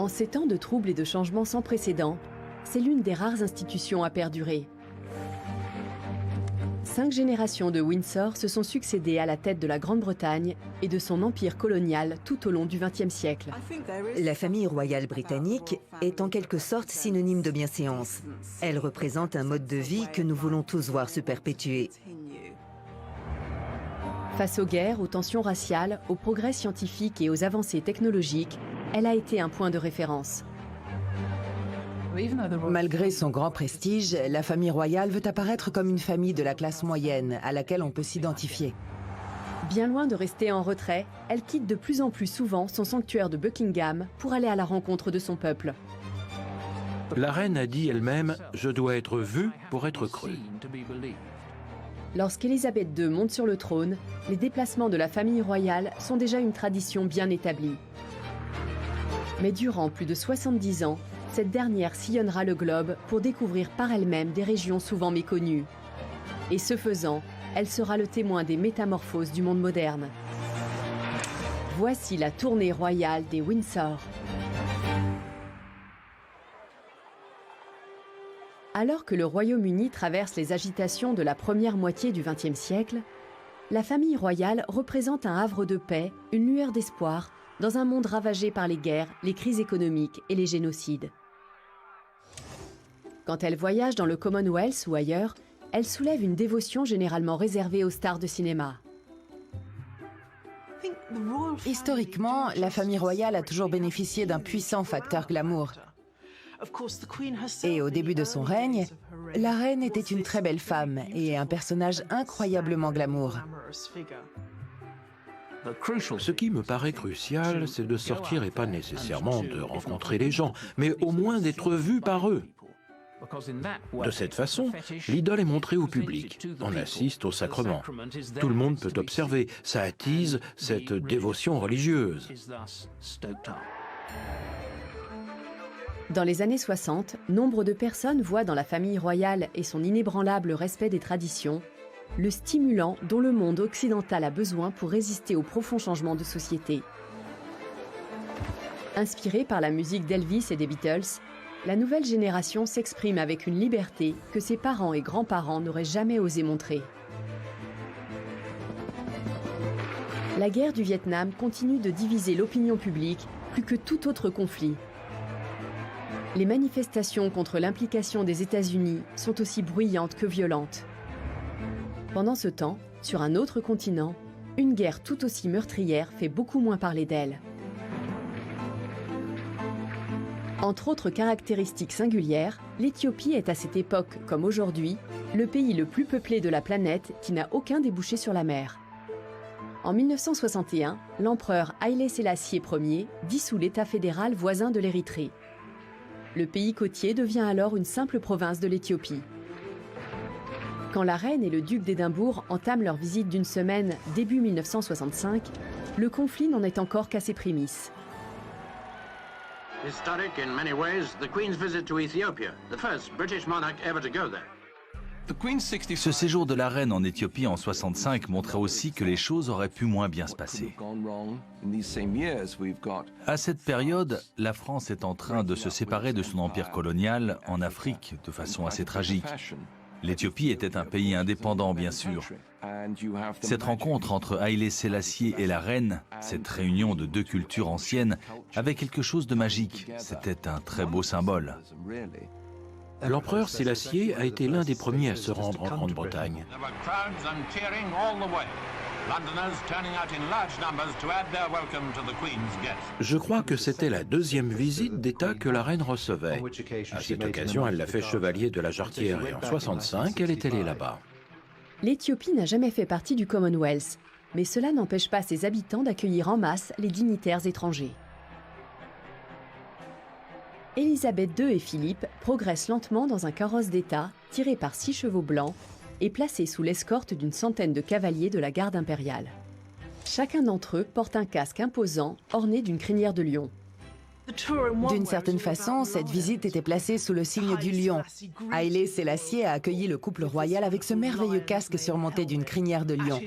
En ces temps de troubles et de changements sans précédent, c'est l'une des rares institutions à perdurer. 5 générations de Windsor se sont succédées à la tête de la Grande-Bretagne et de son empire colonial tout au long du XXe siècle. La famille royale britannique est en quelque sorte synonyme de bienséance. Elle représente un mode de vie que nous voulons tous voir se perpétuer. Face aux guerres, aux tensions raciales, aux progrès scientifiques et aux avancées technologiques, elle a été un point de référence. Malgré son grand prestige, la famille royale veut apparaître comme une famille de la classe moyenne à laquelle on peut s'identifier. Bien loin de rester en retrait, elle quitte de plus en plus souvent son sanctuaire de Buckingham pour aller à la rencontre de son peuple. La reine a dit elle-même « Je dois être vue pour être crue ». Lorsqu'Élisabeth II monte sur le trône, les déplacements de la famille royale sont déjà une tradition bien établie. Mais durant plus de 70 ans, cette dernière sillonnera le globe pour découvrir par elle-même des régions souvent méconnues. Et ce faisant, elle sera le témoin des métamorphoses du monde moderne. Voici la tournée royale des Windsor. Alors que le Royaume-Uni traverse les agitations de la première moitié du XXe siècle, la famille royale représente un havre de paix, une lueur d'espoir, dans un monde ravagé par les guerres, les crises économiques et les génocides. Quand elle voyage dans le Commonwealth ou ailleurs, elle soulève une dévotion généralement réservée aux stars de cinéma. Historiquement, la famille royale a toujours bénéficié d'un puissant facteur glamour. Et au début de son règne, la reine était une très belle femme et un personnage incroyablement glamour. Ce qui me paraît crucial, c'est de sortir et pas nécessairement de rencontrer les gens, mais au moins d'être vu par eux. De cette façon, l'idole est montrée au public. On assiste au sacrement. Tout le monde peut observer. Ça attise cette dévotion religieuse. Dans les années 60, nombre de personnes voient dans la famille royale et son inébranlable respect des traditions le stimulant dont le monde occidental a besoin pour résister aux profonds changements de société. Inspirée par la musique d'Elvis et des Beatles, la nouvelle génération s'exprime avec une liberté que ses parents et grands-parents n'auraient jamais osé montrer. La guerre du Vietnam continue de diviser l'opinion publique plus que tout autre conflit. Les manifestations contre l'implication des États-Unis sont aussi bruyantes que violentes. Pendant ce temps, sur un autre continent, une guerre tout aussi meurtrière fait beaucoup moins parler d'elle. Entre autres caractéristiques singulières, l'Éthiopie est à cette époque, comme aujourd'hui, le pays le plus peuplé de la planète qui n'a aucun débouché sur la mer. En 1961, l'empereur Haïlé Sélassié Ier dissout l'État fédéral voisin de l'Érythrée. Le pays côtier devient alors une simple province de l'Éthiopie. Quand la reine et le duc d'Édimbourg entament leur visite d'une semaine début 1965, le conflit n'en est encore qu'à ses prémices. Historic in many ways, the Queen's visit to Ethiopia, the first British monarch ever to go there. Ce séjour de la reine en Éthiopie en 65 montrait aussi que les choses auraient pu moins bien se passer. À cette période, la France est en train de se séparer de son empire colonial en Afrique de façon assez tragique. L'Éthiopie était un pays indépendant, bien sûr. Cette rencontre entre Haïlé Sélassié et la reine, cette réunion de deux cultures anciennes, avait quelque chose de magique. C'était un très beau symbole. L'empereur Sélassié a été l'un des premiers à se rendre en Grande-Bretagne. Je crois que c'était la deuxième visite d'État que la reine recevait. À cette occasion, elle l'a fait chevalier de la Jarretière et en 65, elle est allée là-bas. L'Éthiopie n'a jamais fait partie du Commonwealth, mais cela n'empêche pas ses habitants d'accueillir en masse les dignitaires étrangers. Élisabeth II et Philippe progressent lentement dans un carrosse d'État tiré par 6 chevaux blancs et placé sous l'escorte d'une centaine de cavaliers de la garde impériale. Chacun d'entre eux porte un casque imposant orné d'une crinière de lion. D'une certaine façon, cette visite était placée sous le signe du lion. Haïlé Sélassié a accueilli le couple royal avec ce merveilleux casque surmonté d'une crinière de lion.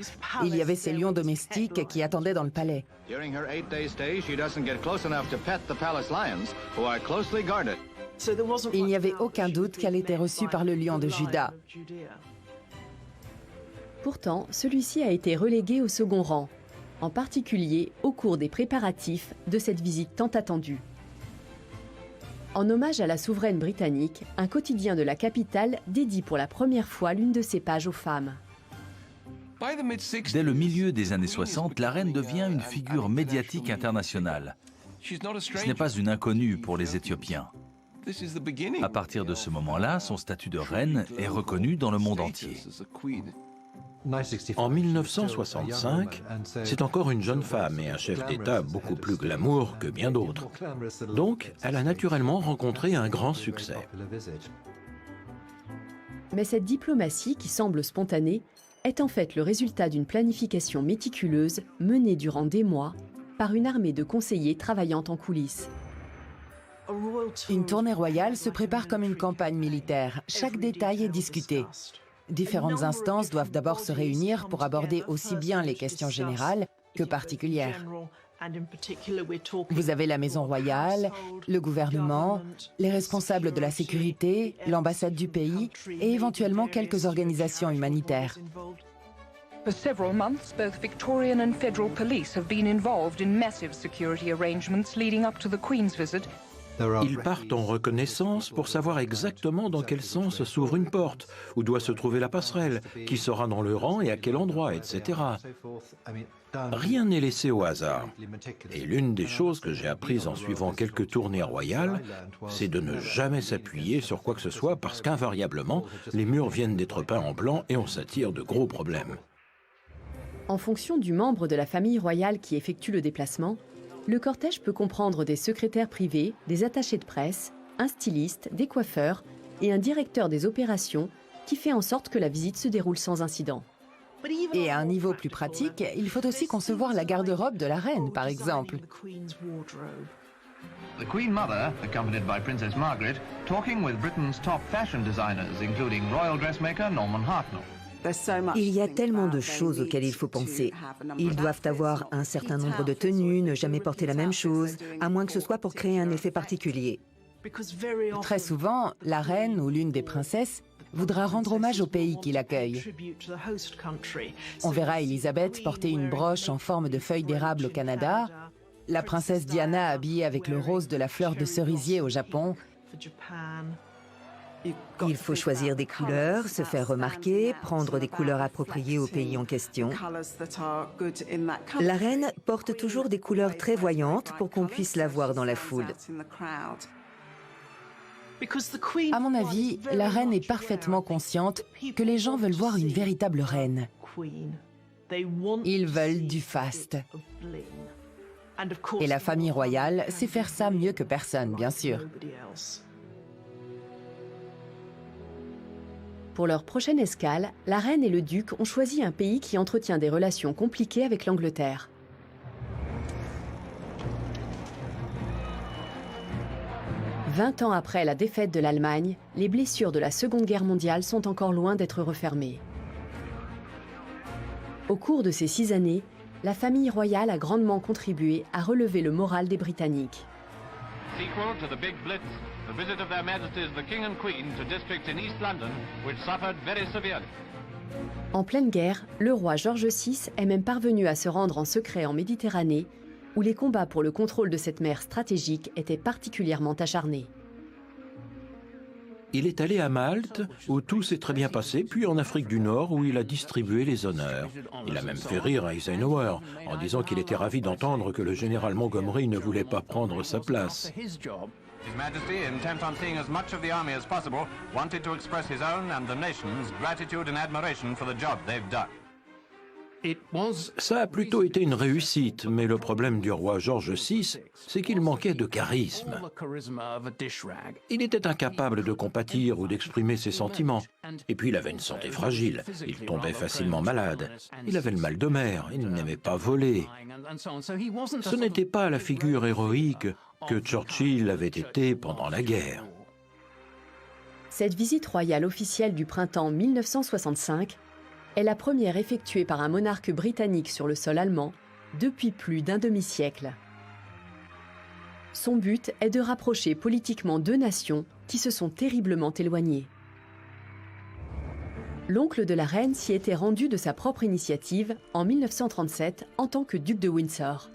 Il y avait ses lions domestiques qui attendaient dans le palais. During her 8-day stay, she doesn't get close enough to pet the palace lions, who are closely guarded. Il n'y avait aucun doute qu'elle était reçue par le lion de Juda. Pourtant, celui-ci a été relégué au second rang, en particulier au cours des préparatifs de cette visite tant attendue. En hommage à la souveraine britannique, un quotidien de la capitale dédie pour la première fois l'une de ses pages aux femmes. Dès le milieu des années 60, la reine devient une figure médiatique internationale. Ce n'est pas une inconnue pour les Éthiopiens. À partir de ce moment-là, son statut de reine est reconnu dans le monde entier. En 1965, c'est encore une jeune femme et un chef d'État beaucoup plus glamour que bien d'autres. Donc, elle a naturellement rencontré un grand succès. Mais cette diplomatie, qui semble spontanée, est en fait le résultat d'une planification méticuleuse menée durant des mois par une armée de conseillers travaillant en coulisses. Une tournée royale se prépare comme une campagne militaire. Chaque détail est discuté. Différentes instances doivent d'abord se réunir pour aborder aussi bien les questions générales que particulières. Vous avez la Maison royale, le gouvernement, les responsables de la sécurité, l'ambassade du pays et éventuellement quelques organisations humanitaires. For several months, both Victorian and federal police have been involved in massive security arrangements leading up to the Queen's visit. Ils partent en reconnaissance pour savoir exactement dans quel sens s'ouvre une porte, où doit se trouver la passerelle, qui sera dans le rang et à quel endroit, etc. Rien n'est laissé au hasard. Et l'une des choses que j'ai apprises en suivant quelques tournées royales, c'est de ne jamais s'appuyer sur quoi que ce soit parce qu'invariablement, les murs viennent d'être peints en blanc et on s'attire de gros problèmes. En fonction du membre de la famille royale qui effectue le déplacement, le cortège peut comprendre des secrétaires privés, des attachés de presse, un styliste, des coiffeurs et un directeur des opérations qui fait en sorte que la visite se déroule sans incident. Et à un niveau plus pratique, il faut aussi concevoir la garde-robe de la reine, par exemple. The Queen Mother, accompanied by Princess Margaret, talking with Britain's top fashion designers, including royal dressmaker Norman Hartnell. Il y a tellement de choses auxquelles il faut penser. Ils doivent avoir un certain nombre de tenues, ne jamais porter la même chose, à moins que ce soit pour créer un effet particulier. Très souvent, la reine ou l'une des princesses voudra rendre hommage au pays qui l'accueille. On verra Elisabeth porter une broche en forme de feuille d'érable au Canada, la princesse Diana habillée avec le rose de la fleur de cerisier au Japon. Il faut choisir des couleurs, se faire remarquer, prendre des couleurs appropriées au pays en question. La reine porte toujours des couleurs très voyantes pour qu'on puisse la voir dans la foule. À mon avis, la reine est parfaitement consciente que les gens veulent voir une véritable reine. Ils veulent du faste. Et la famille royale sait faire ça mieux que personne, bien sûr. Pour leur prochaine escale, la reine et le duc ont choisi un pays qui entretient des relations compliquées avec l'Angleterre. « 20 ans après la défaite de l'Allemagne, les blessures de la Seconde Guerre mondiale sont encore loin d'être refermées. Au cours de ces 6 années, la famille royale a grandement contribué à relever le moral des Britanniques. Sequel to the Big Blitz, the visit of Their Majesties the King and Queen to districts in East London, which suffered very severely. En pleine guerre, le roi George VI est même parvenu à se rendre en secret en Méditerranée, où les combats pour le contrôle de cette mer stratégique étaient particulièrement acharnés. Il est allé à Malte, où tout s'est très bien passé, puis en Afrique du Nord, où il a distribué les honneurs. Il a même fait rire Eisenhower, en disant qu'il était ravi d'entendre que le général Montgomery ne voulait pas prendre sa place. His Majesty, intent on seeing as much of the army as possible, wanted to express his own and the nation's gratitude and admiration for the job they've done. Ça a plutôt été une réussite, mais le problème du roi George VI, c'est qu'il manquait de charisme. Il était incapable de compatir ou d'exprimer ses sentiments. Et puis il avait une santé fragile, il tombait facilement malade, il avait le mal de mer, il n'aimait pas voler. Ce n'était pas la figure héroïque que Churchill l'avait été pendant la guerre. Cette visite royale officielle du printemps 1965 est la première effectuée par un monarque britannique sur le sol allemand depuis plus d'un demi-siècle. Son but est de rapprocher politiquement deux nations qui se sont terriblement éloignées. L'oncle de la reine s'y était rendu de sa propre initiative en 1937 en tant que duc de Windsor.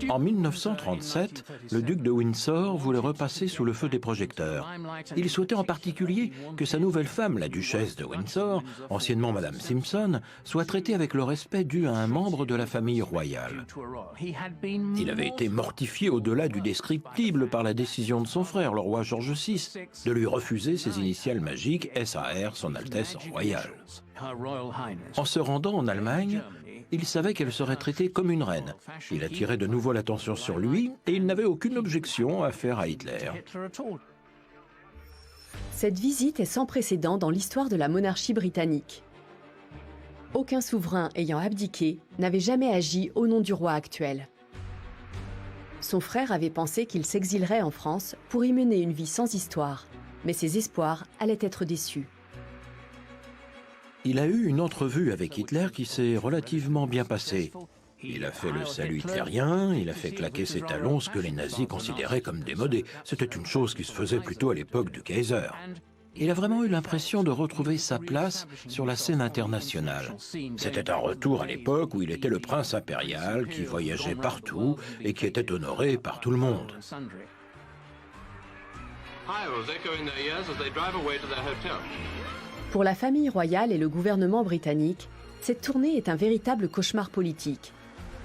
En 1937, le duc de Windsor voulait repasser sous le feu des projecteurs. Il souhaitait en particulier que sa nouvelle femme, la duchesse de Windsor, anciennement Madame Simpson, soit traitée avec le respect dû à un membre de la famille royale. Il avait été mortifié au-delà du descriptible par la décision de son frère, le roi George VI, de lui refuser ses initiales magiques SAR, son Altesse royale. En se rendant en Allemagne, il savait qu'elle serait traitée comme une reine. Il attirait de nouveau l'attention sur lui et il n'avait aucune objection à faire à Hitler. Cette visite est sans précédent dans l'histoire de la monarchie britannique. Aucun souverain ayant abdiqué n'avait jamais agi au nom du roi actuel. Son frère avait pensé qu'il s'exilerait en France pour y mener une vie sans histoire, mais ses espoirs allaient être déçus. Il a eu une entrevue avec Hitler qui s'est relativement bien passée. Il a fait le salut hitlérien, il a fait claquer ses talons, ce que les nazis considéraient comme démodé. C'était une chose qui se faisait plutôt à l'époque du Kaiser. Il a vraiment eu l'impression de retrouver sa place sur la scène internationale. C'était un retour à l'époque où il était le prince impérial qui voyageait partout et qui était honoré par tout le monde. Pour la famille royale et le gouvernement britannique, cette tournée est un véritable cauchemar politique.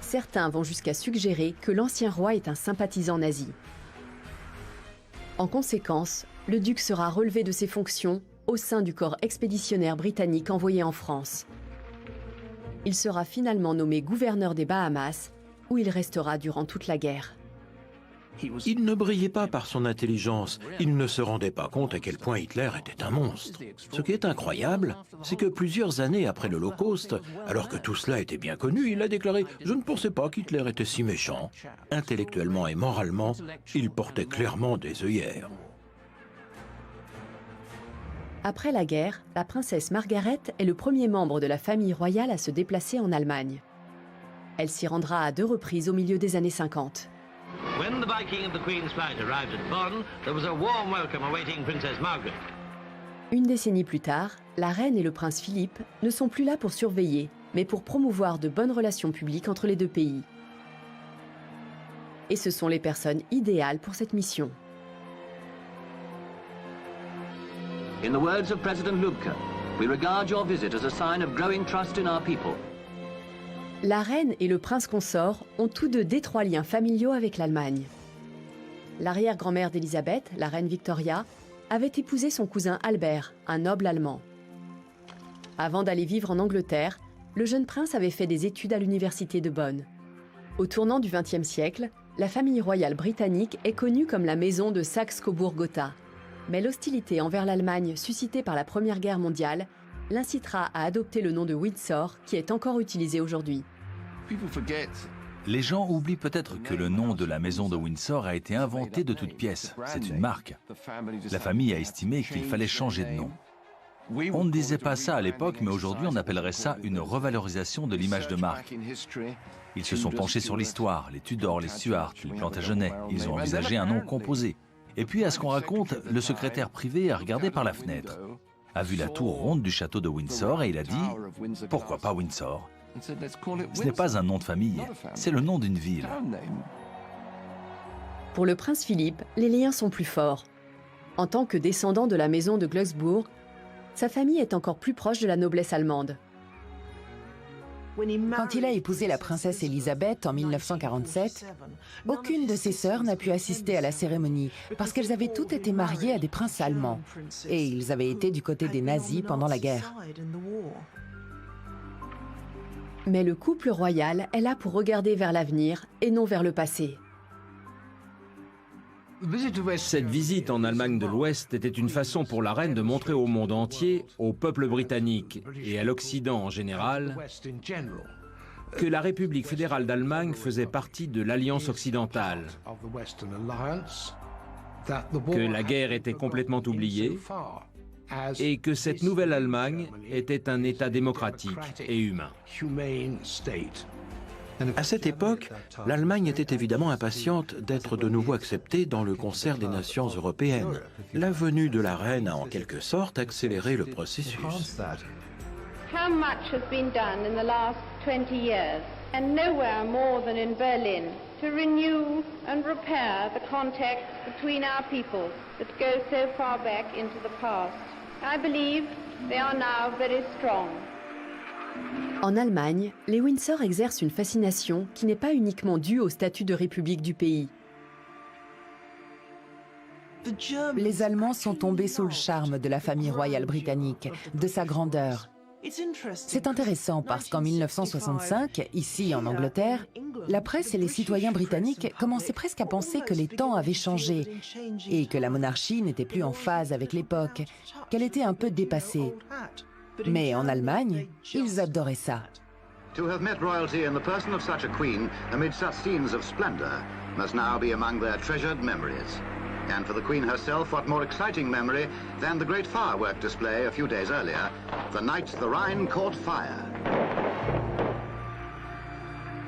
Certains vont jusqu'à suggérer que l'ancien roi est un sympathisant nazi. En conséquence, le duc sera relevé de ses fonctions au sein du corps expéditionnaire britannique envoyé en France. Il sera finalement nommé gouverneur des Bahamas, où il restera durant toute la guerre. Il ne brillait pas par son intelligence, il ne se rendait pas compte à quel point Hitler était un monstre. Ce qui est incroyable, c'est que plusieurs années après l'Holocauste, alors que tout cela était bien connu, il a déclaré « Je ne pensais pas qu'Hitler était si méchant ». Intellectuellement et moralement, il portait clairement des œillères. Après la guerre, la princesse Margaret est le premier membre de la famille royale à se déplacer en Allemagne. Elle s'y rendra à 2 reprises au milieu des années 50. When the Viking of the Queen's Flight arrived at Bonn, there was a warm welcome awaiting Princess Margaret. Une décennie plus tard, la reine et le prince Philippe ne sont plus là pour surveiller, mais pour promouvoir de bonnes relations publiques entre les deux pays. Et ce sont les personnes idéales pour cette mission. In the words of President Lubka, we regard your visit as a sign of growing trust in our people. La reine et le prince consort ont tous deux d'étroits liens familiaux avec l'Allemagne. L'arrière-grand-mère d'Élisabeth, la reine Victoria, avait épousé son cousin Albert, un noble allemand. Avant d'aller vivre en Angleterre, le jeune prince avait fait des études à l'université de Bonn. Au tournant du XXe siècle, la famille royale britannique est connue comme la maison de Saxe-Cobourg-Gotha. Mais l'hostilité envers l'Allemagne suscitée par la Première Guerre mondiale l'incitera à adopter le nom de Windsor, qui est encore utilisé aujourd'hui. Les gens oublient peut-être que le nom de la maison de Windsor a été inventé de toutes pièces. C'est une marque. La famille a estimé qu'il fallait changer de nom. On ne disait pas ça à l'époque, mais aujourd'hui on appellerait ça une revalorisation de l'image de marque. Ils se sont penchés sur l'histoire, les Tudors, les Stuarts, les Plantagenets. Ils ont envisagé un nom composé. Et puis, à ce qu'on raconte, le secrétaire privé a regardé par la fenêtre, a vu la tour ronde du château de Windsor et il a dit « Pourquoi pas Windsor ?» Ce n'est pas un nom de famille, c'est le nom d'une ville. Pour le prince Philippe, les liens sont plus forts. En tant que descendant de la maison de Glücksbourg, sa famille est encore plus proche de la noblesse allemande. Quand il a épousé la princesse Élisabeth en 1947, aucune de ses sœurs n'a pu assister à la cérémonie parce qu'elles avaient toutes été mariées à des princes allemands et ils avaient été du côté des nazis pendant la guerre. Mais le couple royal est là pour regarder vers l'avenir et non vers le passé. Cette visite en Allemagne de l'Ouest était une façon pour la reine de montrer au monde entier, au peuple britannique et à l'Occident en général, que la République fédérale d'Allemagne faisait partie de l'Alliance occidentale, que la guerre était complètement oubliée et que cette nouvelle Allemagne était un État démocratique et humain. À cette époque, l'Allemagne était évidemment impatiente d'être de nouveau acceptée dans le concert des nations européennes. La venue de la reine a en quelque sorte accéléré le processus. How much has been done in the last 20 years, and nowhere more than in Berlin, to renew and repair the contacts between our peoples that go so far back into the past. I believe they are now very strong. En Allemagne, les Windsor exercent une fascination qui n'est pas uniquement due au statut de république du pays. Les Allemands sont tombés sous le charme de la famille royale britannique, de sa grandeur. C'est intéressant parce qu'en 1965, ici en Angleterre, la presse et les citoyens britanniques commençaient presque à penser que les temps avaient changé et que la monarchie n'était plus en phase avec l'époque, qu'elle était un peu dépassée. Mais en Allemagne, ils adoraient ça. To have met royalty in the person of such a queen amid such scenes of splendor must now be among their treasured memories. And for the Queen herself, what more exciting memory than the great firework display a few days earlier, the night the Rhine caught fire.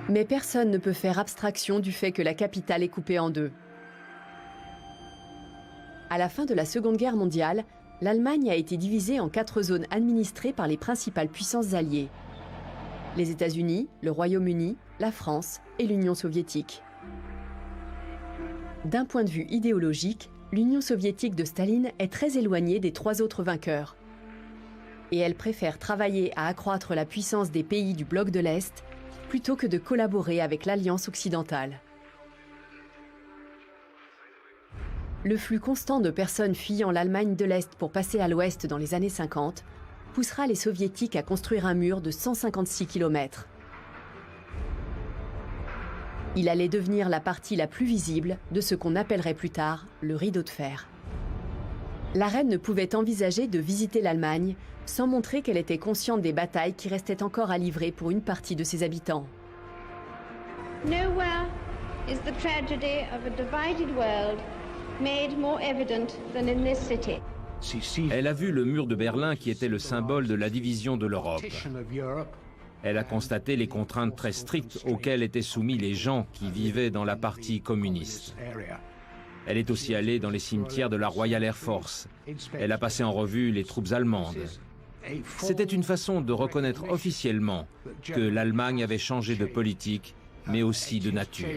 Mais personne ne peut faire abstraction du fait que la capitale est coupée en deux. À la fin de la Seconde Guerre mondiale, l'Allemagne a été divisée en 4 zones administrées par les principales puissances alliées. Les États-Unis, le Royaume-Uni, la France et l'Union soviétique. D'un point de vue idéologique, l'Union soviétique de Staline est très éloignée des 3 autres vainqueurs. Et elle préfère travailler à accroître la puissance des pays du bloc de l'Est plutôt que de collaborer avec l'Alliance occidentale. Le flux constant de personnes fuyant l'Allemagne de l'Est pour passer à l'Ouest dans les années 50 poussera les Soviétiques à construire un mur de 156 km. Il allait devenir la partie la plus visible de ce qu'on appellerait plus tard le rideau de fer. La reine ne pouvait envisager de visiter l'Allemagne sans montrer qu'elle était consciente des batailles qui restaient encore à livrer pour une partie de ses habitants. Nowhere is the tragedy of a divided world made more evident than in this city. Elle a vu le mur de Berlin qui était le symbole de la division de l'Europe. Elle a constaté les contraintes très strictes auxquelles étaient soumis les gens qui vivaient dans la partie communiste. Elle est aussi allée dans les cimetières de la Royal Air Force. Elle a passé en revue les troupes allemandes. C'était une façon de reconnaître officiellement que l'Allemagne avait changé de politique, mais aussi de nature.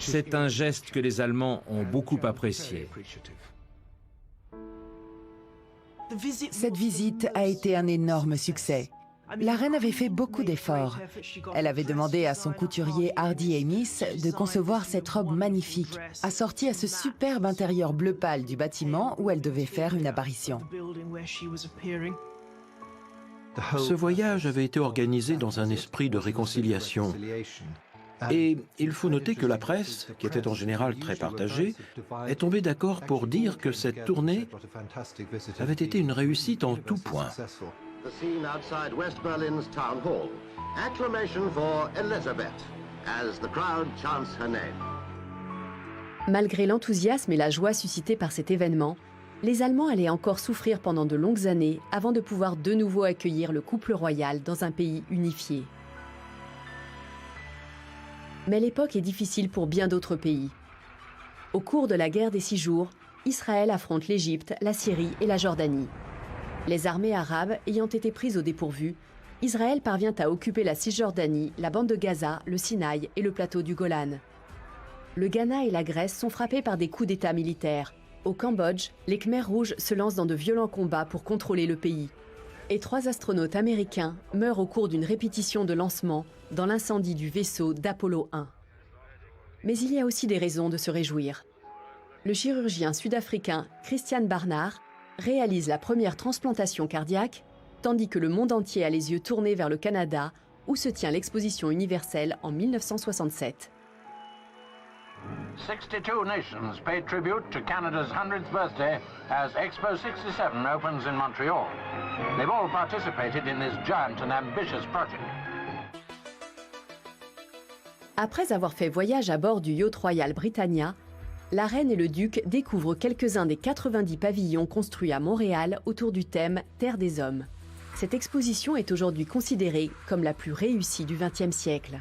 C'est un geste que les Allemands ont beaucoup apprécié. Cette visite a été un énorme succès. La reine avait fait beaucoup d'efforts. Elle avait demandé à son couturier Hardy Amis de concevoir cette robe magnifique, assortie à ce superbe intérieur bleu pâle du bâtiment où elle devait faire une apparition. Ce voyage avait été organisé dans un esprit de réconciliation. Et il faut noter que la presse, qui était en général très partagée, est tombée d'accord pour dire que cette tournée avait été une réussite en tout point. The scene outside West Berlin's town hall. Acclamation for Elizabeth as the crowd chants her name. Malgré l'enthousiasme et la joie suscités par cet événement, les Allemands allaient encore souffrir pendant de longues années avant de pouvoir de nouveau accueillir le couple royal dans un pays unifié. Mais l'époque est difficile pour bien d'autres pays. Au cours de la guerre des 6 jours, Israël affronte l'Égypte, la Syrie et la Jordanie. Les armées arabes ayant été prises au dépourvu, Israël parvient à occuper la Cisjordanie, la bande de Gaza, le Sinaï et le plateau du Golan. Le Ghana et la Grèce sont frappés par des coups d'État militaires. Au Cambodge, les Khmers rouges se lancent dans de violents combats pour contrôler le pays. Et 3 astronautes américains meurent au cours d'une répétition de lancement dans l'incendie du vaisseau d'Apollo 1. Mais il y a aussi des raisons de se réjouir. Le chirurgien sud-africain Christiaan Barnard réalise la première transplantation cardiaque, tandis que le monde entier a les yeux tournés vers le Canada, où se tient l'exposition universelle en 1967. 62 nations paid tribute to Canada's 100th birthday as Expo 67 opens in Montreal. They've all participated in this giant and ambitious project. Après avoir fait voyage à bord du yacht Royal Britannia, la reine et le duc découvrent quelques-uns des 90 pavillons construits à Montréal autour du thème « Terre des hommes ». Cette exposition est aujourd'hui considérée comme la plus réussie du XXe siècle.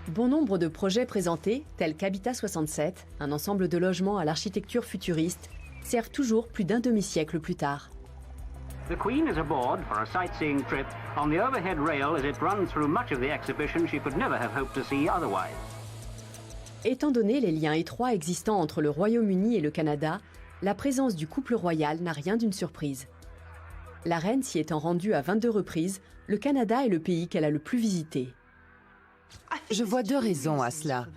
Bon nombre de projets présentés, tels qu'Habitat 67, un ensemble de logements à l'architecture futuriste, servent toujours plus d'un demi-siècle plus tard. The Queen is aboard for a sightseeing trip on the overhead rail as it runs through much of the exhibition she could never have hoped to see otherwise. Étant donné les liens étroits existants entre le Royaume-Uni et le Canada, la présence du couple royal n'a rien d'une surprise. La reine s'y étant rendue à 22 reprises, le Canada est le pays qu'elle a le plus visité. Je vois deux raisons à cela.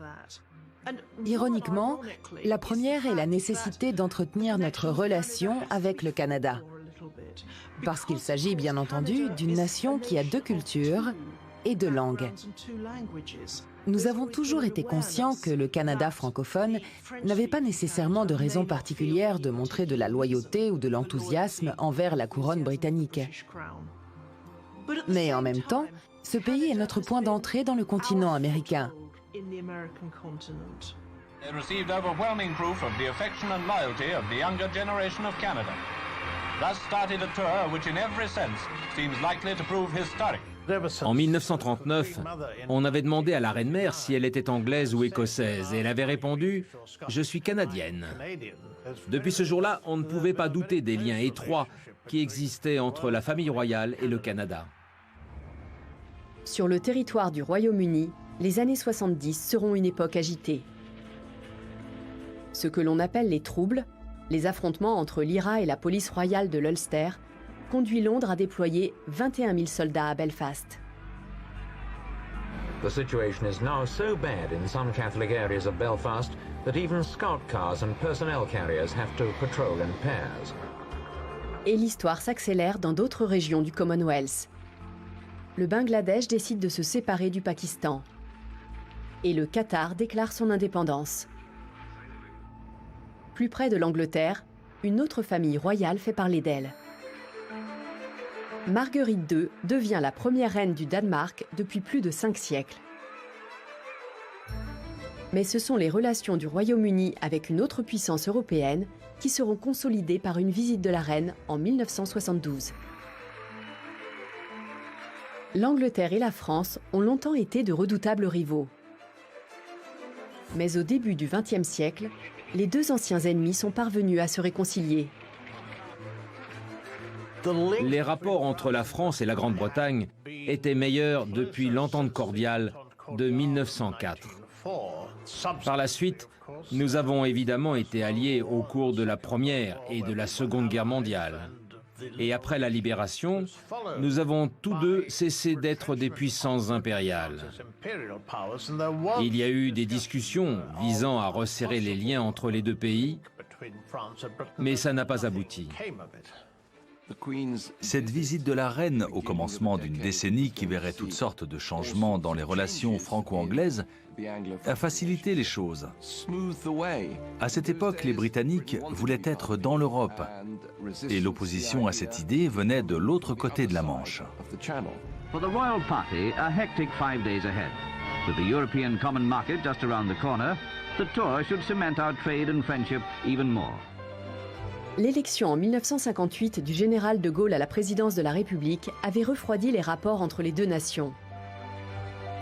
Ironiquement, la première est la nécessité d'entretenir notre relation avec le Canada. Parce qu'il s'agit bien entendu d'une nation qui a deux cultures et deux langues. Nous avons toujours été conscients que le Canada francophone n'avait pas nécessairement de raison particulière de montrer de la loyauté ou de l'enthousiasme envers la couronne britannique. Mais en même temps, ce pays est notre point d'entrée dans le continent américain. They received overwhelming proof of the affection and loyalty of the younger generation of Canada. Thus started a tour which in every sense seems likely to prove historic. En 1939, on avait demandé à la reine-mère si elle était anglaise ou écossaise, et elle avait répondu « Je suis canadienne ». Depuis ce jour-là, on ne pouvait pas douter des liens étroits qui existaient entre la famille royale et le Canada. Sur le territoire du Royaume-Uni, les années 70 seront une époque agitée. Ce que l'on appelle les troubles, les affrontements entre l'IRA et la police royale de l'Ulster, conduit Londres à déployer 21 000 soldats à Belfast. The situation is now so bad in some Catholic areas of Belfast that even scout cars and personnel carriers have to patrol in pairs. Et l'histoire s'accélère dans d'autres régions du Commonwealth. Le Bangladesh décide de se séparer du Pakistan. Et le Qatar déclare son indépendance. Plus près de l'Angleterre, une autre famille royale fait parler d'elle. Marguerite II devient la première reine du Danemark depuis plus de 5 siècles. Mais ce sont les relations du Royaume-Uni avec une autre puissance européenne qui seront consolidées par une visite de la reine en 1972. L'Angleterre et la France ont longtemps été de redoutables rivaux. Mais au début du XXe siècle, les deux anciens ennemis sont parvenus à se réconcilier. Les rapports entre la France et la Grande-Bretagne étaient meilleurs depuis l'entente cordiale de 1904. Par la suite, nous avons évidemment été alliés au cours de la Première et de la Seconde Guerre mondiale. Et après la libération, nous avons tous deux cessé d'être des puissances impériales. Il y a eu des discussions visant à resserrer les liens entre les deux pays, mais ça n'a pas abouti. Cette visite de la reine au commencement d'une décennie qui verrait toutes sortes de changements dans les relations franco-anglaises a facilité les choses. À cette époque, les Britanniques voulaient être dans l'Europe et l'opposition à cette idée venait de l'autre côté de la Manche. For the royal party, a hectic 5 days ahead. With the European common market just around the corner, the tour should cement our trade and friendship even more. L'élection en 1958 du général de Gaulle à la présidence de la République avait refroidi les rapports entre les deux nations.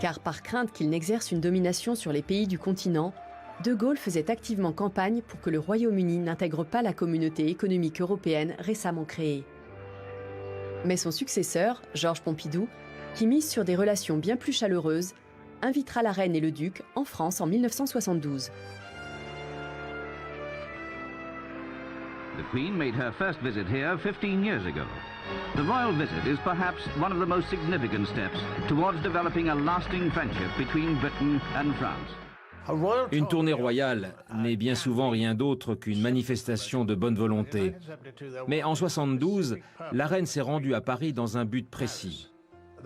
Car par crainte qu'il n'exerce une domination sur les pays du continent, de Gaulle faisait activement campagne pour que le Royaume-Uni n'intègre pas la communauté économique européenne récemment créée. Mais son successeur, Georges Pompidou, qui mise sur des relations bien plus chaleureuses, invitera la reine et le duc en France en 1972. The Queen made her first visit here 15 years ago. The royal visit is perhaps one of the most significant steps towards developing a lasting friendship between Britain and France. Une tournée royale n'est bien souvent rien d'autre qu'une manifestation de bonne volonté. Mais en 1972, la reine s'est rendue à Paris dans un but précis.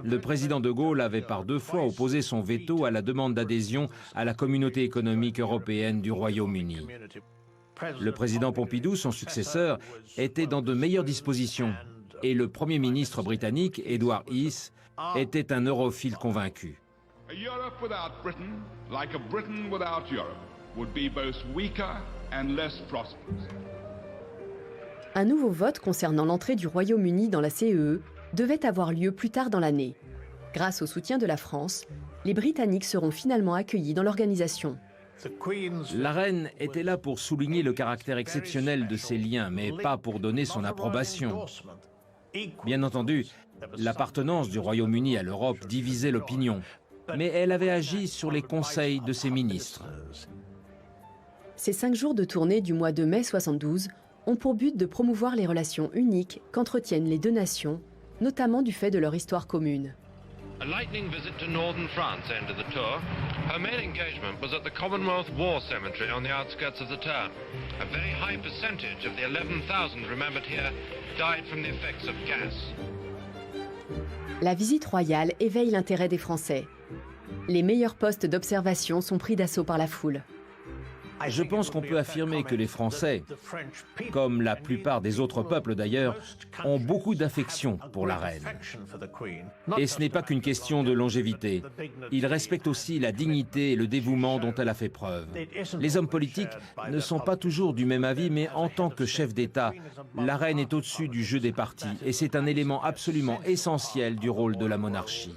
Le président de Gaulle avait par 2 fois opposé son veto à la demande d'adhésion à la communauté économique européenne du Royaume-Uni. Le président Pompidou, son successeur, était dans de meilleures dispositions et le Premier ministre britannique, Edward Heath, était un europhile convaincu. A Europe without Britain, like a Britain without Europe, would be both weaker and less prosperous. Un nouveau vote concernant l'entrée du Royaume-Uni dans la CEE devait avoir lieu plus tard dans l'année. Grâce au soutien de la France, les Britanniques seront finalement accueillis dans l'organisation. La reine était là pour souligner le caractère exceptionnel de ces liens, mais pas pour donner son approbation. Bien entendu, l'appartenance du Royaume-Uni à l'Europe divisait l'opinion, mais elle avait agi sur les conseils de ses ministres. Ces 5 jours de tournée du mois de mai 72 ont pour but de promouvoir les relations uniques qu'entretiennent les 2 nations, notamment du fait de leur histoire commune. A lightning visit to northern France ended the tour. Her main engagement was at the Commonwealth War Cemetery on the outskirts of the town. A very high percentage of the 11,000 remembered here died from the effects of gas. La visite royale éveille l'intérêt des Français. Les meilleurs postes d'observation sont pris d'assaut par la foule. Je pense qu'on peut affirmer que les Français, comme la plupart des autres peuples d'ailleurs, ont beaucoup d'affection pour la reine. Et ce n'est pas qu'une question de longévité. Ils respectent aussi la dignité et le dévouement dont elle a fait preuve. Les hommes politiques ne sont pas toujours du même avis, mais en tant que chef d'État, la reine est au-dessus du jeu des partis et c'est un élément absolument essentiel du rôle de la monarchie.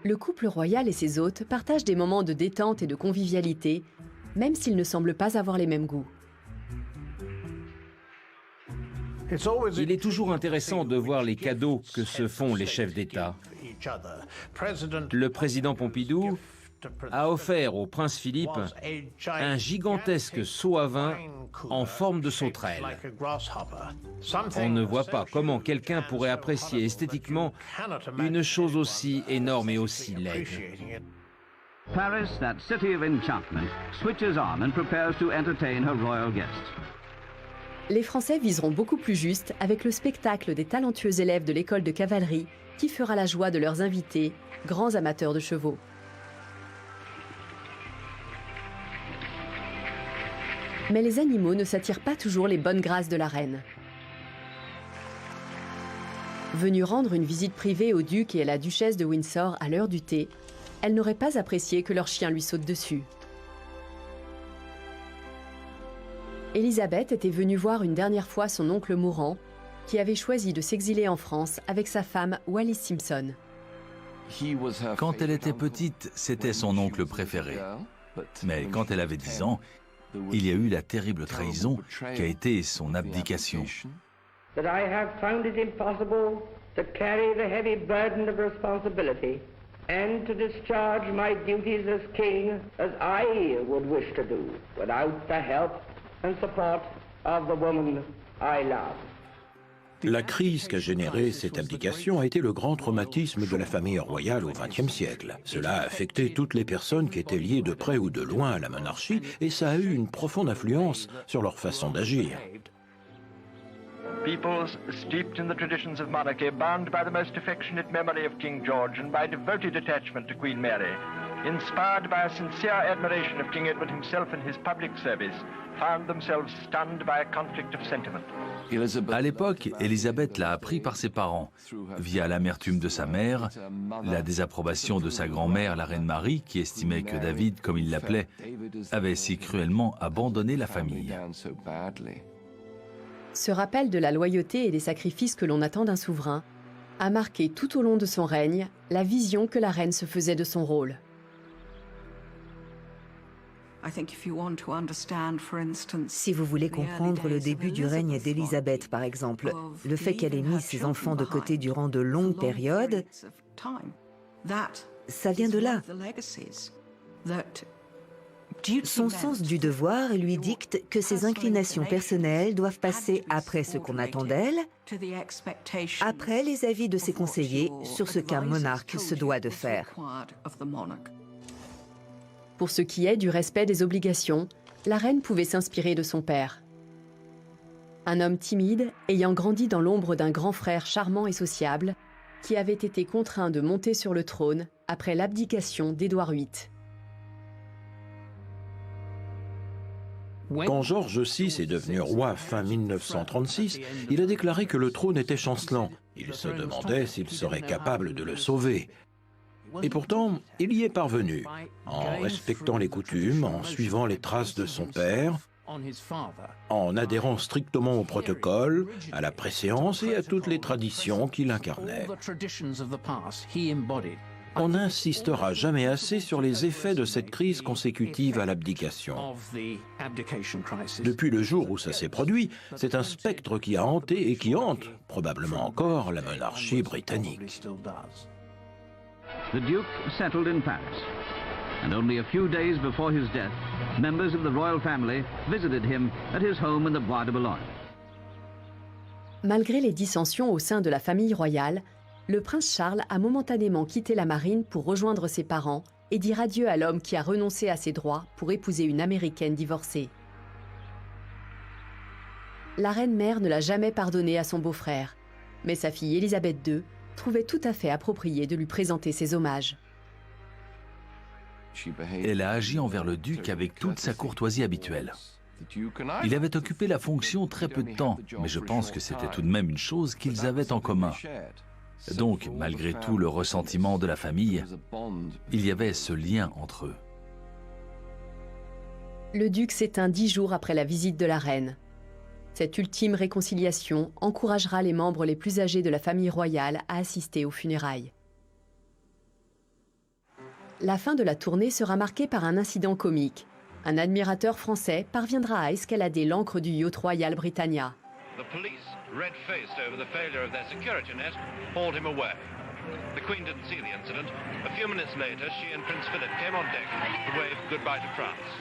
Le couple royal et ses hôtes partagent des moments de détente et de convivialité, même s'ils ne semblent pas avoir les mêmes goûts. Il est toujours intéressant de voir les cadeaux que se font les chefs d'État. Le président Pompidou a offert au prince Philippe un gigantesque seau à vin en forme de sauterelle. On ne voit pas comment quelqu'un pourrait apprécier esthétiquement une chose aussi énorme et aussi laide. Paris, that city of enchantment, switches on and prepares to entertain her royal guests. Les Français viseront beaucoup plus juste avec le spectacle des talentueux élèves de l'école de cavalerie qui fera la joie de leurs invités, grands amateurs de chevaux. Mais les animaux ne s'attirent pas toujours les bonnes grâces de la reine. Venue rendre une visite privée au duc et à la duchesse de Windsor à l'heure du thé, elle n'aurait pas apprécié que leur chien lui saute dessus. Élisabeth était venue voir une dernière fois son oncle mourant, qui avait choisi de s'exiler en France avec sa femme Wallis Simpson. Quand elle était petite, c'était son oncle préféré. Mais quand elle avait 10 ans, il y a eu la terrible trahison qui a été son abdication. That I have found it impossible to carry the heavy burden of responsibility and to discharge my duties as king as I would wish to do without the help and support of the woman I love. La crise qu'a générée cette abdication a été le grand traumatisme de la famille royale au XXe siècle. Cela a affecté toutes les personnes qui étaient liées de près ou de loin à la monarchie et ça a eu une profonde influence sur leur façon d'agir. Peoples steeped in the traditions of monarchy, bound by the most affectionate memory of King George and by devoted attachment to Queen Mary, inspired by a sincere admiration of King Edward himself and his public service, found themselves stunned by a conflict of sentiment. À l'époque, Élisabeth l'a appris par ses parents, via l'amertume de sa mère, la désapprobation de sa grand-mère, la reine Marie, qui estimait que David, comme il l'appelait, avait si cruellement abandonné la famille. Ce rappel de la loyauté et des sacrifices que l'on attend d'un souverain a marqué tout au long de son règne la vision que la reine se faisait de son rôle. Si vous voulez comprendre le début du règne d'Élisabeth, par exemple, le fait qu'elle ait mis ses enfants de côté durant de longues périodes, ça vient de là. Son sens du devoir lui dicte que ses inclinations personnelles doivent passer après ce qu'on attend d'elle, après les avis de ses conseillers sur ce qu'un monarque se doit de faire. Pour ce qui est du respect des obligations, la reine pouvait s'inspirer de son père. Un homme timide, ayant grandi dans l'ombre d'un grand frère charmant et sociable, qui avait été contraint de monter sur le trône après l'abdication d'Édouard VIII. Quand George VI est devenu roi fin 1936, il a déclaré que le trône était chancelant. Il se demandait s'il serait capable de le sauver. Et pourtant, il y est parvenu, en respectant les coutumes, en suivant les traces de son père, en adhérant strictement au protocole, à la préséance et à toutes les traditions qu'il incarnait. On n'insistera jamais assez sur les effets de cette crise consécutive à l'abdication. Depuis le jour où ça s'est produit, c'est un spectre qui a hanté et qui hante, probablement encore, la monarchie britannique. The Duke settled in Paris, and only a few days before his death, members of the royal family visited him at his home in the Bois de Boulogne. Malgré les dissensions au sein de la famille royale, le prince Charles a momentanément quitté la marine pour rejoindre ses parents et dire adieu à l'homme qui a renoncé à ses droits pour épouser une américaine divorcée. La reine-mère ne l'a jamais pardonné à son beau-frère, mais sa fille Élisabeth II trouvait tout à fait approprié de lui présenter ses hommages. Elle a agi envers le duc avec toute sa courtoisie habituelle. Il avait occupé la fonction très peu de temps, mais je pense que c'était tout de même une chose qu'ils avaient en commun. Donc, malgré tout le ressentiment de la famille, il y avait ce lien entre eux. Le duc s'éteint 10 jours après la visite de la reine. Cette ultime réconciliation encouragera les membres les plus âgés de la famille royale à assister aux funérailles. La fin de la tournée sera marquée par un incident comique. Un admirateur français parviendra à escalader l'ancre du yacht royal Britannia. The police, red-faced over the failure of their security net, hauled him away. The Queen didn't see the incident. A few minutes later, she and Prince Philip came on deck to wave goodbye to France.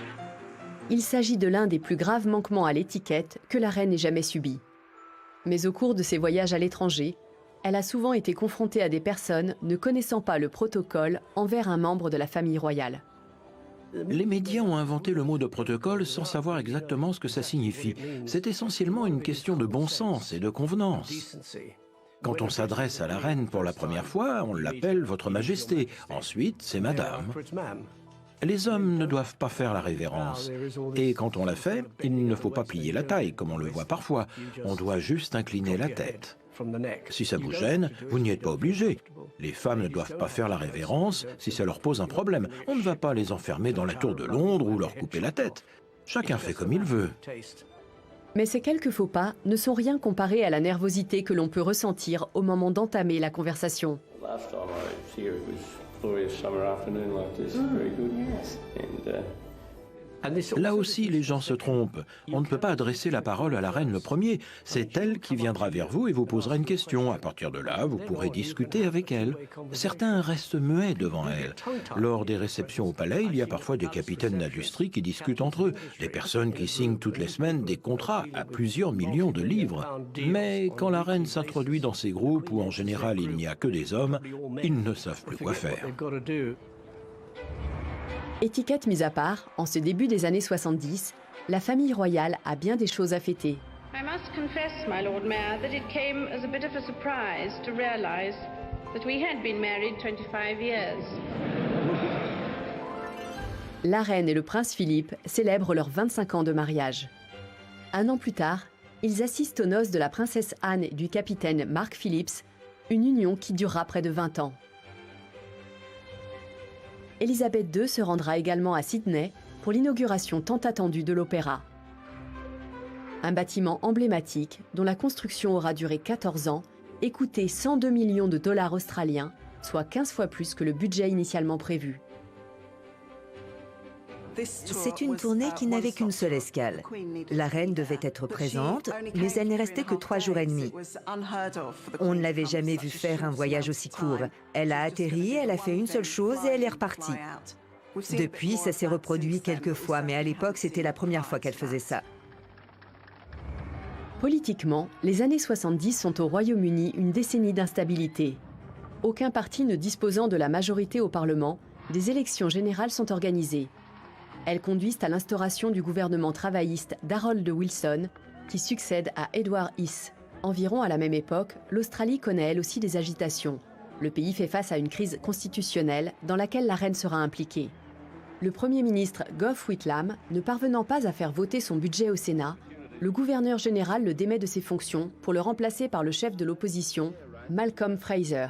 Il s'agit de l'un des plus graves manquements à l'étiquette que la reine ait jamais subi. Mais au cours de ses voyages à l'étranger, elle a souvent été confrontée à des personnes ne connaissant pas le protocole envers un membre de la famille royale. Les médias ont inventé le mot de protocole sans savoir exactement ce que ça signifie. C'est essentiellement une question de bon sens et de convenance. Quand on s'adresse à la reine pour la première fois, on l'appelle Votre Majesté. Ensuite, c'est Madame. Les hommes ne doivent pas faire la révérence. Et quand on la fait, il ne faut pas plier la taille, comme on le voit parfois. On doit juste incliner la tête. Si ça vous gêne, vous n'y êtes pas obligé. Les femmes ne doivent pas faire la révérence si ça leur pose un problème. On ne va pas les enfermer dans la tour de Londres ou leur couper la tête. Chacun fait comme il veut. Mais ces quelques faux pas ne sont rien comparés à la nervosité que l'on peut ressentir au moment d'entamer la conversation. Là aussi, les gens se trompent. On ne peut pas adresser la parole à la reine le premier. C'est elle qui viendra vers vous et vous posera une question. À partir de là, vous pourrez discuter avec elle. Certains restent muets devant elle. Lors des réceptions au palais, il y a parfois des capitaines d'industrie qui discutent entre eux, des personnes qui signent toutes les semaines des contrats à plusieurs millions de livres. Mais quand la reine s'introduit dans ces groupes où en général il n'y a que des hommes, ils ne savent plus quoi faire. Étiquette mise à part, en ce début des années 70, la famille royale a bien des choses à fêter. I must confess, my Lord Mayor, that it came as a bit of a surprise to realize that we had been married 25 years. La reine et le prince Philippe célèbrent leurs 25 ans de mariage. Un an plus tard, ils assistent aux noces de la princesse Anne et du capitaine Mark Phillips, une union qui durera près de 20 ans. Élisabeth II se rendra également à Sydney pour l'inauguration tant attendue de l'opéra. Un bâtiment emblématique dont la construction aura duré 14 ans et coûté 102 millions de dollars australiens, soit 15 fois plus que le budget initialement prévu. C'est une tournée qui n'avait qu'une seule escale. La reine devait être présente, mais elle n'est restée que 3 jours et demi. On ne l'avait jamais vue faire un voyage aussi court. Elle a atterri, elle a fait une seule chose et elle est repartie. Depuis, ça s'est reproduit quelques fois, mais à l'époque, c'était la première fois qu'elle faisait ça. Politiquement, les années 70 sont au Royaume-Uni une décennie d'instabilité. Aucun parti ne disposant de la majorité au Parlement, des élections générales sont organisées. Elles conduisent à l'instauration du gouvernement travailliste d'Harold Wilson, qui succède à Edward Heath. Environ à la même époque, l'Australie connaît elle aussi des agitations. Le pays fait face à une crise constitutionnelle dans laquelle la reine sera impliquée. Le Premier ministre Gough Whitlam, ne parvenant pas à faire voter son budget au Sénat, le gouverneur général le démet de ses fonctions pour le remplacer par le chef de l'opposition, Malcolm Fraser.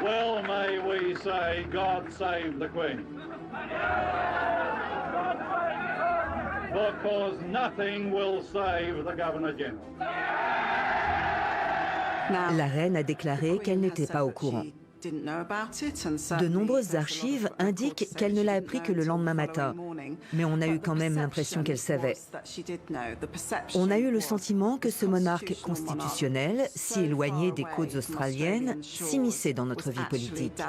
Well, may we say, God save the Queen. Because nothing will save the Governor-General. La reine a déclaré qu'elle n'était pas au courant. De nombreuses archives indiquent qu'elle ne l'a appris que le lendemain matin, mais on a eu quand même l'impression qu'elle savait. On a eu le sentiment que ce monarque constitutionnel, si éloigné des côtes australiennes, s'immisçait dans notre vie politique.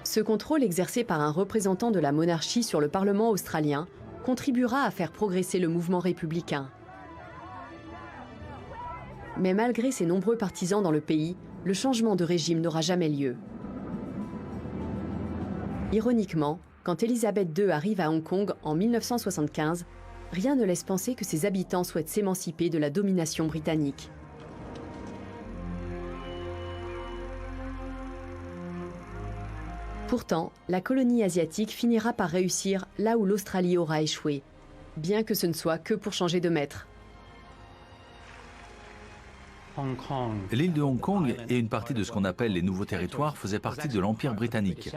Ce contrôle exercé par un représentant de la monarchie sur le Parlement australien contribuera à faire progresser le mouvement républicain. Mais malgré ses nombreux partisans dans le pays, le changement de régime n'aura jamais lieu. Ironiquement, quand Elizabeth II arrive à Hong Kong en 1975, rien ne laisse penser que ses habitants souhaitent s'émanciper de la domination britannique. Pourtant, la colonie asiatique finira par réussir là où l'Australie aura échoué, bien que ce ne soit que pour changer de maître. L'île de Hong Kong et une partie de ce qu'on appelle les nouveaux territoires faisaient partie de l'Empire britannique.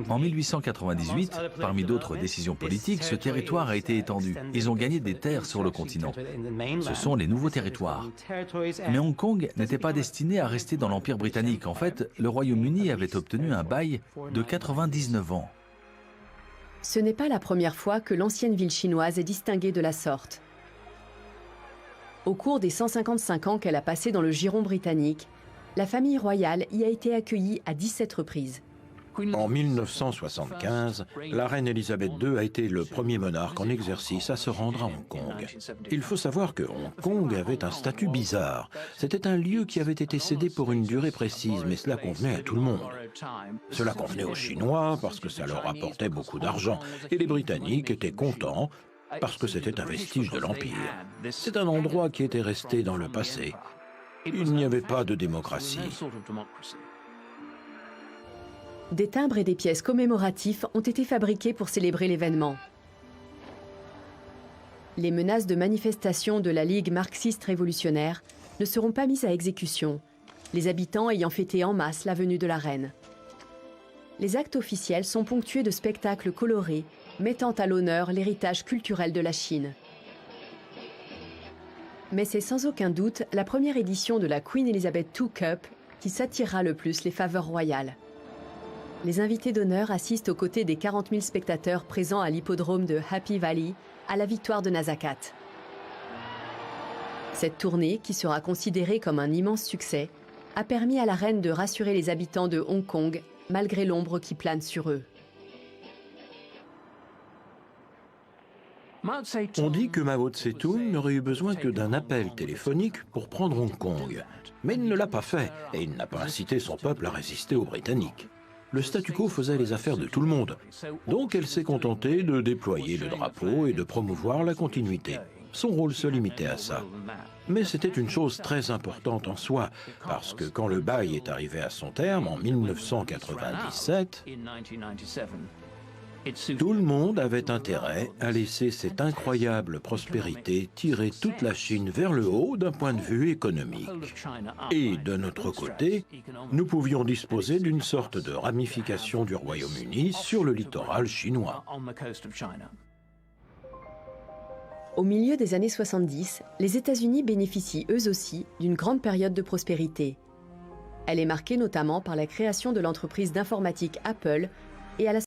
En 1898, parmi d'autres décisions politiques, ce territoire a été étendu. Ils ont gagné des terres sur le continent. Ce sont les nouveaux territoires. Mais Hong Kong n'était pas destiné à rester dans l'Empire britannique. En fait, le Royaume-Uni avait obtenu un bail de 99 ans. Ce n'est pas la première fois que l'ancienne ville chinoise est distinguée de la sorte. Au cours des 155 ans qu'elle a passé dans le giron britannique, la famille royale y a été accueillie à 17 reprises. En 1975, la reine Elisabeth II a été le premier monarque en exercice à se rendre à Hong Kong. Il faut savoir que Hong Kong avait un statut bizarre. C'était un lieu qui avait été cédé pour une durée précise, mais cela convenait à tout le monde. Cela convenait aux Chinois parce que ça leur apportait beaucoup d'argent, et les Britanniques étaient contents parce que c'était un vestige de l'Empire. C'est un endroit qui était resté dans le passé. Il n'y avait pas de démocratie. Des timbres et des pièces commémoratifs ont été fabriqués pour célébrer l'événement. Les menaces de manifestation de la Ligue marxiste révolutionnaire ne seront pas mises à exécution, les habitants ayant fêté en masse la venue de la reine. Les actes officiels sont ponctués de spectacles colorés, mettant à l'honneur l'héritage culturel de la Chine. Mais c'est sans aucun doute la première édition de la Queen Elizabeth II Cup qui s'attirera le plus les faveurs royales. Les invités d'honneur assistent aux côtés des 40 000 spectateurs présents à l'hippodrome de Happy Valley à la victoire de Nazacat. Cette tournée, qui sera considérée comme un immense succès, a permis à la reine de rassurer les habitants de Hong Kong malgré l'ombre qui plane sur eux. On dit que Mao Tse-tung n'aurait eu besoin que d'un appel téléphonique pour prendre Hong Kong. Mais il ne l'a pas fait, et il n'a pas incité son peuple à résister aux Britanniques. Le statu quo faisait les affaires de tout le monde. Donc elle s'est contentée de déployer le drapeau et de promouvoir la continuité. Son rôle se limitait à ça. Mais c'était une chose très importante en soi, parce que quand le bail est arrivé à son terme en 1997, tout le monde avait intérêt à laisser cette incroyable prospérité tirer toute la Chine vers le haut d'un point de vue économique. Et de notre côté, nous pouvions disposer d'une sorte de ramification du Royaume-Uni sur le littoral chinois. Au milieu des années 70, les États-Unis bénéficient eux aussi d'une grande période de prospérité. Elle est marquée notamment par la création de l'entreprise d'informatique Apple et à la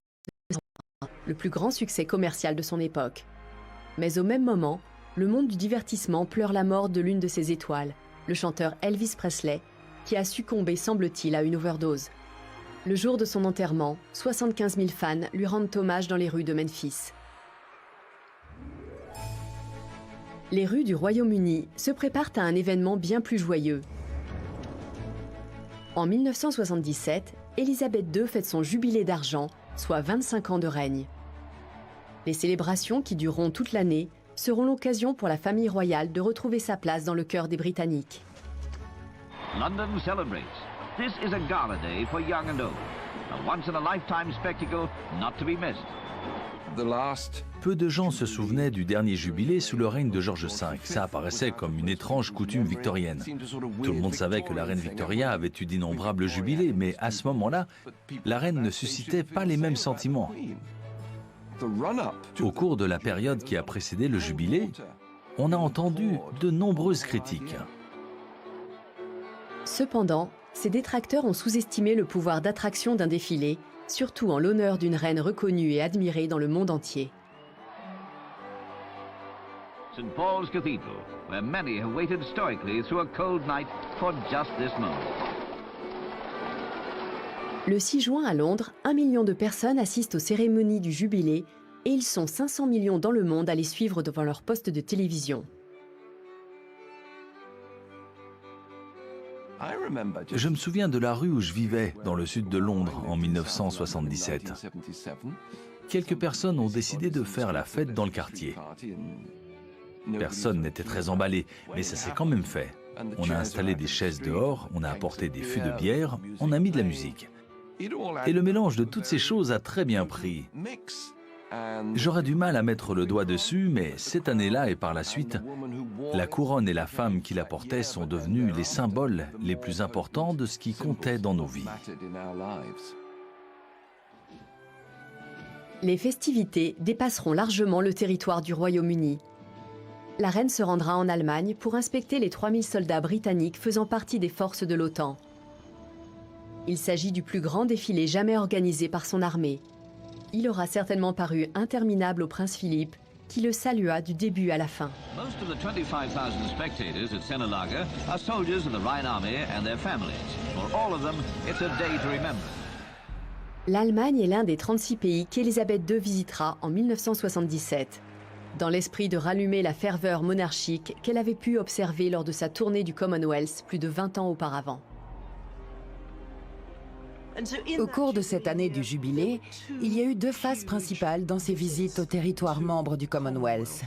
le plus grand succès commercial de son époque. Mais au même moment, le monde du divertissement pleure la mort de l'une de ses étoiles, le chanteur Elvis Presley, qui a succombé, semble-t-il, à une overdose. Le jour de son enterrement, 75 000 fans lui rendent hommage dans les rues de Memphis. Les rues du Royaume-Uni se préparent à un événement bien plus joyeux. En 1977, Elisabeth II fête son jubilé d'argent, soit 25 ans de règne. Les célébrations, qui dureront toute l'année, seront l'occasion pour la famille royale de retrouver sa place dans le cœur des Britanniques. London celebrates. This is a gala day for young and old. A once-in-a-lifetime spectacle not to be missed. Peu de gens se souvenaient du dernier jubilé sous le règne de George V. Ça apparaissait comme une étrange coutume victorienne. Tout le monde savait que la reine Victoria avait eu d'innombrables jubilés, mais à ce moment-là, la reine ne suscitait pas les mêmes sentiments. Au cours de la période qui a précédé le jubilé, on a entendu de nombreuses critiques. Cependant, ces détracteurs ont sous-estimé le pouvoir d'attraction d'un défilé, surtout en l'honneur d'une reine reconnue et admirée dans le monde entier. St. Paul's Cathedral, where many have waited stoically through a cold night for just this moment. Le 6 juin à Londres, 1 million de personnes assistent aux cérémonies du jubilé et ils sont 500 millions dans le monde à les suivre devant leur poste de télévision. Je me souviens de la rue où je vivais, dans le sud de Londres, en 1977. Quelques personnes ont décidé de faire la fête dans le quartier. Personne n'était très emballé, mais ça s'est quand même fait. On a installé des chaises dehors, on a apporté des fûts de bière, on a mis de la musique. Et le mélange de toutes ces choses a très bien pris. J'aurais du mal à mettre le doigt dessus, mais cette année-là et par la suite, la couronne et la femme qui la portait sont devenus les symboles les plus importants de ce qui comptait dans nos vies. Les festivités dépasseront largement le territoire du Royaume-Uni. La reine se rendra en Allemagne pour inspecter les 3000 soldats britanniques faisant partie des forces de l'OTAN. Il s'agit du plus grand défilé jamais organisé par son armée. Il aura certainement paru interminable au prince Philippe, qui le salua du début à la fin. Most of the 25,000 spectators at Sennelager are soldiers of the Rhine Army and their families. For all of them, it's a day to remember. L'Allemagne est l'un des 36 pays qu'Élisabeth II visitera en 1977, dans l'esprit de rallumer la ferveur monarchique qu'elle avait pu observer lors de sa tournée du Commonwealth plus de 20 ans auparavant. Au cours de cette année du jubilé, il y a eu 2 phases principales dans ces visites aux territoires membres du Commonwealth.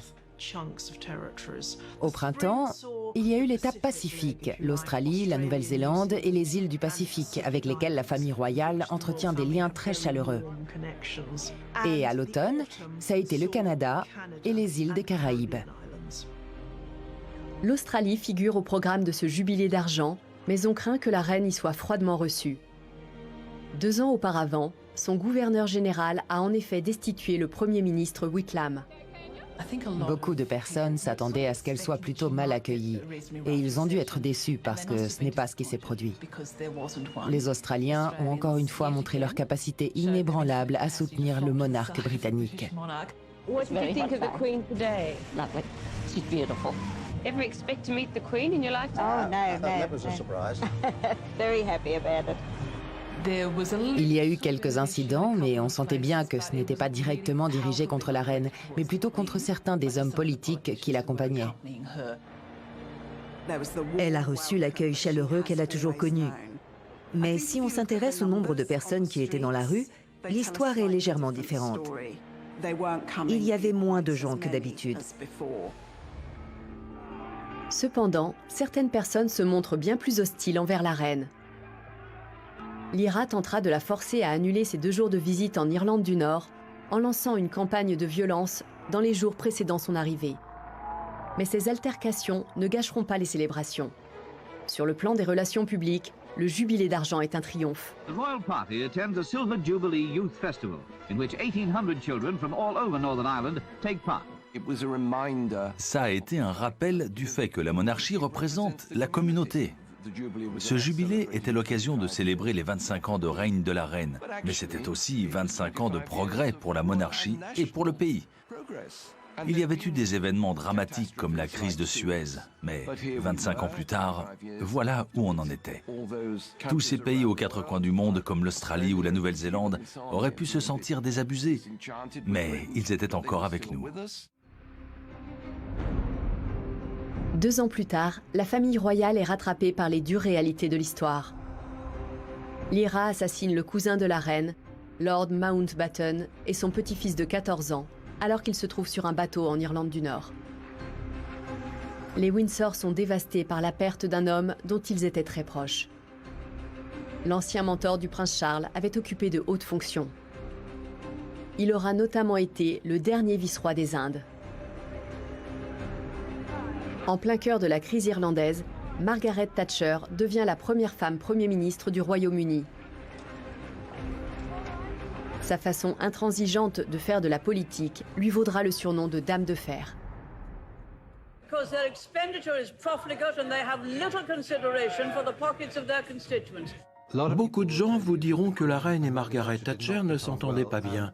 Au printemps, il y a eu l'étape Pacifique, l'Australie, la Nouvelle-Zélande et les îles du Pacifique, avec lesquelles la famille royale entretient des liens très chaleureux. Et à l'automne, ça a été le Canada et les îles des Caraïbes. L'Australie figure au programme de ce jubilé d'argent, mais on craint que la reine y soit froidement reçue. 2 ans auparavant, son gouverneur général a en effet destitué le Premier ministre Whitlam. Beaucoup de personnes s'attendaient à ce qu'elle soit plutôt mal accueillie. Et ils ont dû être déçus parce que ce n'est pas ce qui s'est produit. Les Australiens ont encore une fois montré leur capacité inébranlable à soutenir le monarque britannique. What did you think of the Queen today? Lovely. She's beautiful. Ever expect to meet the Queen in your lifetime? Oh, no. That was a surprise. Very happy about it. Il y a eu quelques incidents, mais on sentait bien que ce n'était pas directement dirigé contre la reine, mais plutôt contre certains des hommes politiques qui l'accompagnaient. Elle a reçu l'accueil chaleureux qu'elle a toujours connu. Mais si on s'intéresse au nombre de personnes qui étaient dans la rue, l'histoire est légèrement différente. Il y avait moins de gens que d'habitude. Cependant, certaines personnes se montrent bien plus hostiles envers la reine. L'IRA tentera de la forcer à annuler ses 2 jours de visite en Irlande du Nord en lançant une campagne de violence dans les jours précédant son arrivée. Mais ces altercations ne gâcheront pas les célébrations. Sur le plan des relations publiques, le jubilé d'argent est un triomphe. The Royal Party attends the Silver Jubilee Youth Festival, in which 1,800 children from all over Northern Ireland take part. Ça a été un rappel du fait que la monarchie représente la communauté. Ce jubilé était l'occasion de célébrer les 25 ans de règne de la reine, mais c'était aussi 25 ans de progrès pour la monarchie et pour le pays. Il y avait eu des événements dramatiques comme la crise de Suez, mais 25 ans plus tard, voilà où on en était. Tous ces pays aux 4 coins du monde, comme l'Australie ou la Nouvelle-Zélande, auraient pu se sentir désabusés, mais ils étaient encore avec nous. 2 ans plus tard, la famille royale est rattrapée par les dures réalités de l'histoire. L'IRA assassine le cousin de la reine, Lord Mountbatten, et son petit-fils de 14 ans, alors qu'ils se trouvent sur un bateau en Irlande du Nord. Les Windsor sont dévastés par la perte d'un homme dont ils étaient très proches. L'ancien mentor du prince Charles avait occupé de hautes fonctions. Il aura notamment été le dernier vice-roi des Indes. En plein cœur de la crise irlandaise, Margaret Thatcher devient la première femme Premier ministre du Royaume-Uni. Sa façon intransigeante de faire de la politique lui vaudra le surnom de Dame de Fer. Because their expenditure is profligate and they have little consideration for the pockets of their constituents. Beaucoup de gens vous diront que la reine et Margaret Thatcher ne s'entendaient pas bien.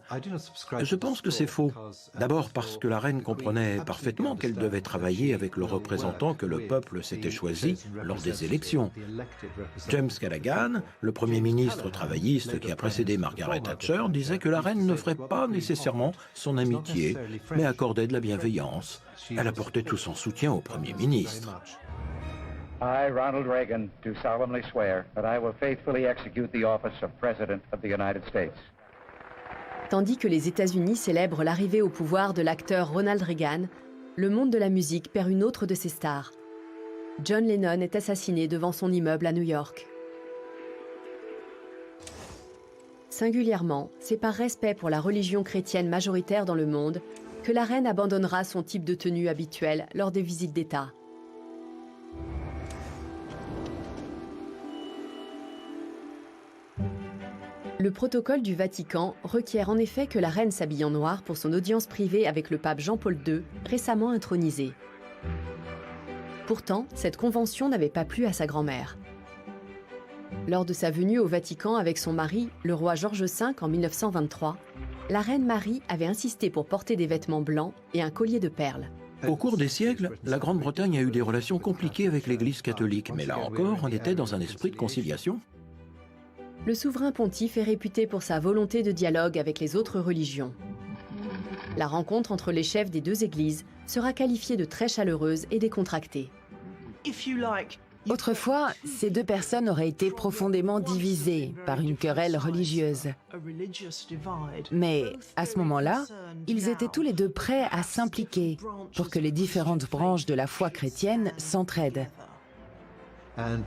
Je pense que c'est faux. D'abord parce que la reine comprenait parfaitement qu'elle devait travailler avec le représentant que le peuple s'était choisi lors des élections. James Callaghan, le Premier ministre travailliste qui a précédé Margaret Thatcher, disait que la reine ne ferait pas nécessairement son amitié, mais accordait de la bienveillance. Elle apportait tout son soutien au Premier ministre. I, Ronald Reagan, do solemnly swear that I will faithfully execute the office of President of the United States. Tandis que les États-Unis célèbrent l'arrivée au pouvoir de l'acteur Ronald Reagan, le monde de la musique perd une autre de ses stars. John Lennon est assassiné devant son immeuble à New York. Singulièrement, c'est par respect pour la religion chrétienne majoritaire dans le monde que la reine abandonnera son type de tenue habituel lors des visites d'État. Le protocole du Vatican requiert en effet que la reine s'habille en noir pour son audience privée avec le pape Jean-Paul II, récemment intronisé. Pourtant, cette convention n'avait pas plu à sa grand-mère. Lors de sa venue au Vatican avec son mari, le roi George V en 1923, la reine Marie avait insisté pour porter des vêtements blancs et un collier de perles. Au cours des siècles, la Grande-Bretagne a eu des relations compliquées avec l'Église catholique, mais là encore, on était dans un esprit de conciliation. Le souverain pontife est réputé pour sa volonté de dialogue avec les autres religions. La rencontre entre les chefs des deux églises sera qualifiée de très chaleureuse et décontractée. Autrefois, ces deux personnes auraient été profondément divisées par une querelle religieuse. Mais à ce moment-là, ils étaient tous les deux prêts à s'impliquer pour que les différentes branches de la foi chrétienne s'entraident.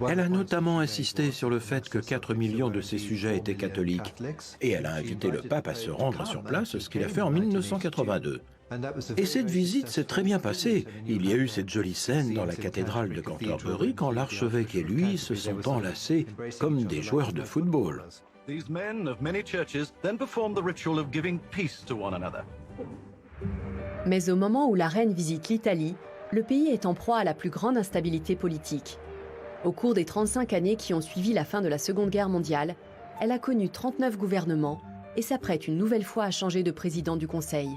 Elle a notamment insisté sur le fait que 4 millions de ses sujets étaient catholiques. Et elle a invité le pape à se rendre sur place, ce qu'il a fait en 1982. Et cette visite s'est très bien passée. Il y a eu cette jolie scène dans la cathédrale de Canterbury quand l'archevêque et lui se sont enlacés comme des joueurs de football. Mais au moment où la reine visite l'Italie, le pays est en proie à la plus grande instabilité politique. Au cours des 35 années qui ont suivi la fin de la Seconde Guerre mondiale, elle a connu 39 gouvernements et s'apprête une nouvelle fois à changer de président du Conseil.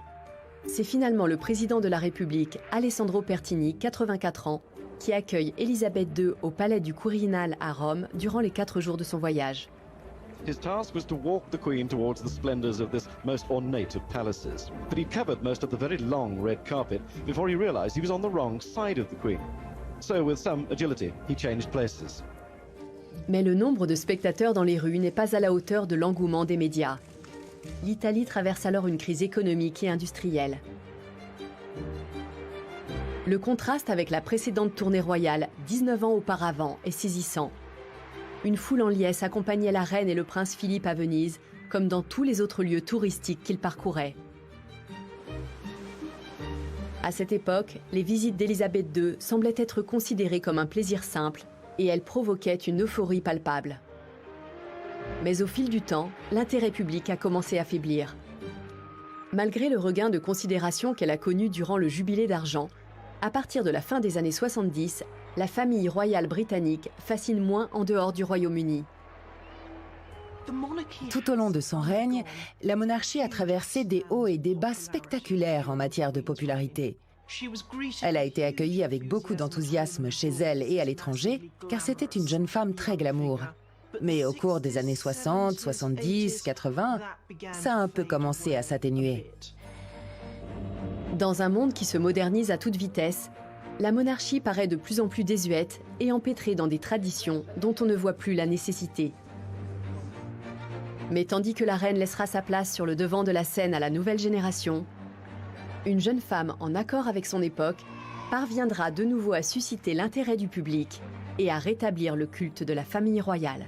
C'est finalement le président de la République, Alessandro Pertini, 84 ans, qui accueille Élisabeth II au palais du Quirinal à Rome durant les 4 jours de son voyage. His task was to walk the Queen towards the splendors of this most ornate of palaces. But he covered most of the very long red carpet before he realized he was on the wrong side of the Queen. So with some agility, he changed places. Mais le nombre de spectateurs dans les rues n'est pas à la hauteur de l'engouement des médias. L'Italie traverse alors une crise économique et industrielle. Le contraste avec la précédente tournée royale, 19 ans auparavant, est saisissant. Une foule en liesse accompagnait la reine et le prince Philippe à Venise, comme dans tous les autres lieux touristiques qu'ils parcouraient. À cette époque, les visites d'Élisabeth II semblaient être considérées comme un plaisir simple et elles provoquaient une euphorie palpable. Mais au fil du temps, l'intérêt public a commencé à faiblir. Malgré le regain de considération qu'elle a connu durant le Jubilé d'argent, à partir de la fin des années 70, la famille royale britannique fascine moins en dehors du Royaume-Uni. Tout au long de son règne, la monarchie a traversé des hauts et des bas spectaculaires en matière de popularité. Elle a été accueillie avec beaucoup d'enthousiasme chez elle et à l'étranger, car c'était une jeune femme très glamour. Mais au cours des années 60, 70, 80, ça a un peu commencé à s'atténuer. Dans un monde qui se modernise à toute vitesse, la monarchie paraît de plus en plus désuète et empêtrée dans des traditions dont on ne voit plus la nécessité. Mais tandis que la reine laissera sa place sur le devant de la scène à la nouvelle génération, une jeune femme en accord avec son époque parviendra de nouveau à susciter l'intérêt du public et à rétablir le culte de la famille royale.